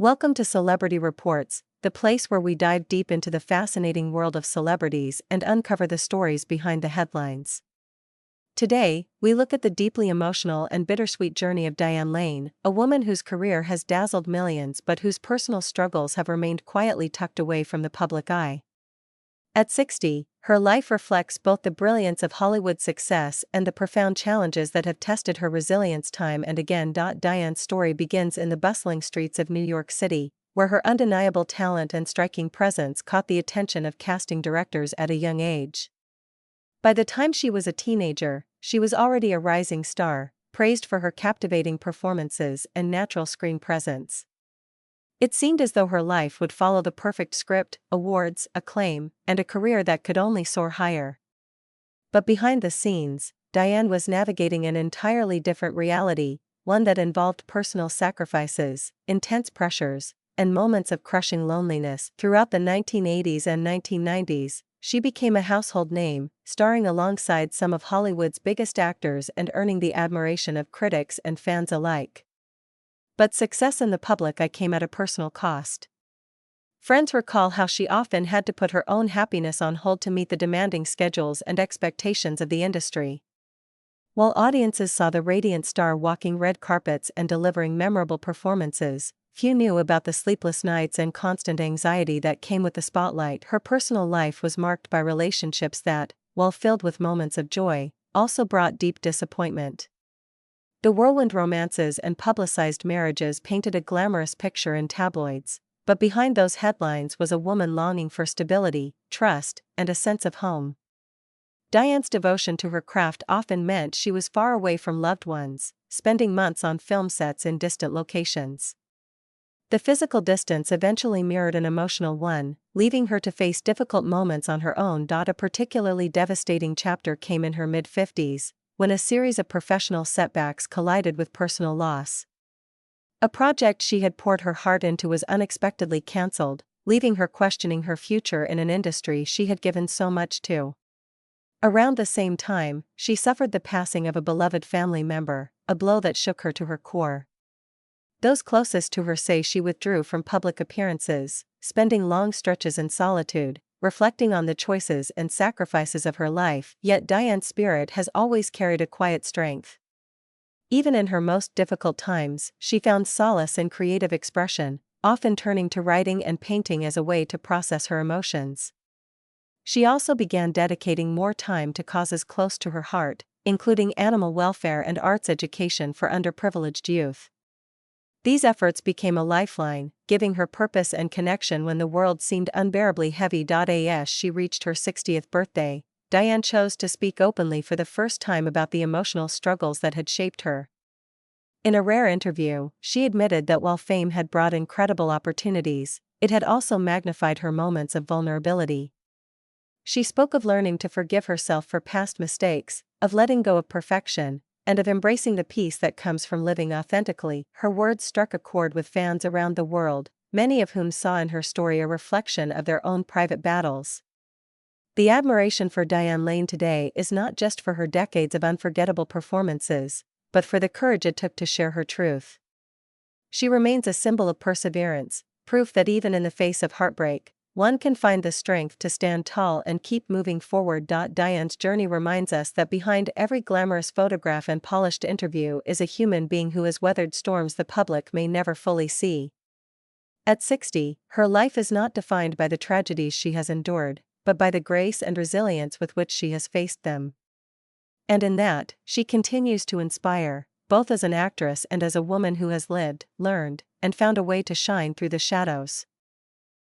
Welcome to Celebrity Reports, the place where we dive deep into the fascinating world of celebrities and uncover the stories behind the headlines. Today, we look at the deeply emotional and bittersweet journey of Diane Lane, a woman whose career has dazzled millions but whose personal struggles have remained quietly tucked away from the public eye. At 60, her life reflects both the brilliance of Hollywood success and the profound challenges that have tested her resilience time and again. Diane's story begins in the bustling streets of New York City, where her undeniable talent and striking presence caught the attention of casting directors at a young age. By the time she was a teenager, she was already a rising star, praised for her captivating performances and natural screen presence. It seemed as though her life would follow the perfect script: awards, acclaim, and a career that could only soar higher. But behind the scenes, Diane was navigating an entirely different reality, one that involved personal sacrifices, intense pressures, and moments of crushing loneliness. Throughout the 1980s and 1990s, she became a household name, starring alongside some of Hollywood's biggest actors and earning the admiration of critics and fans alike. But success in the public eye came at a personal cost. Friends recall how she often had to put her own happiness on hold to meet the demanding schedules and expectations of the industry. While audiences saw the radiant star walking red carpets and delivering memorable performances, few knew about the sleepless nights and constant anxiety that came with the spotlight. Her personal life was marked by relationships that, while filled with moments of joy, also brought deep disappointment. The whirlwind romances and publicized marriages painted a glamorous picture in tabloids, but behind those headlines was a woman longing for stability, trust, and a sense of home. Diane's devotion to her craft often meant she was far away from loved ones, spending months on film sets in distant locations. The physical distance eventually mirrored an emotional one, leaving her to face difficult moments on her own. A particularly devastating chapter came in her mid-50s, when a series of professional setbacks collided with personal loss. A project she had poured her heart into was unexpectedly cancelled, leaving her questioning her future in an industry she had given so much to. Around the same time, she suffered the passing of a beloved family member, a blow that shook her to her core. Those closest to her say she withdrew from public appearances, spending long stretches in solitude, reflecting on the choices and sacrifices of her life. Yet Diane's spirit has always carried a quiet strength. Even in her most difficult times, she found solace in creative expression, often turning to writing and painting as a way to process her emotions. She also began dedicating more time to causes close to her heart, including animal welfare and arts education for underprivileged youth. These efforts became a lifeline, giving her purpose and connection when the world seemed unbearably heavy. As she reached her 60th birthday, Diane chose to speak openly for the first time about the emotional struggles that had shaped her. In a rare interview, she admitted that while fame had brought incredible opportunities, it had also magnified her moments of vulnerability. She spoke of learning to forgive herself for past mistakes, of letting go of perfection, and of embracing the peace that comes from living authentically. Her words struck a chord with fans around the world, many of whom saw in her story a reflection of their own private battles. The admiration for Diane Lane today is not just for her decades of unforgettable performances, but for the courage it took to share her truth. She remains a symbol of perseverance, proof that even in the face of heartbreak, one can find the strength to stand tall and keep moving forward. Diane's journey reminds us that behind every glamorous photograph and polished interview is a human being who has weathered storms the public may never fully see. At 60, her life is not defined by the tragedies she has endured, but by the grace and resilience with which she has faced them. And in that, she continues to inspire, both as an actress and as a woman who has lived, learned, and found a way to shine through the shadows.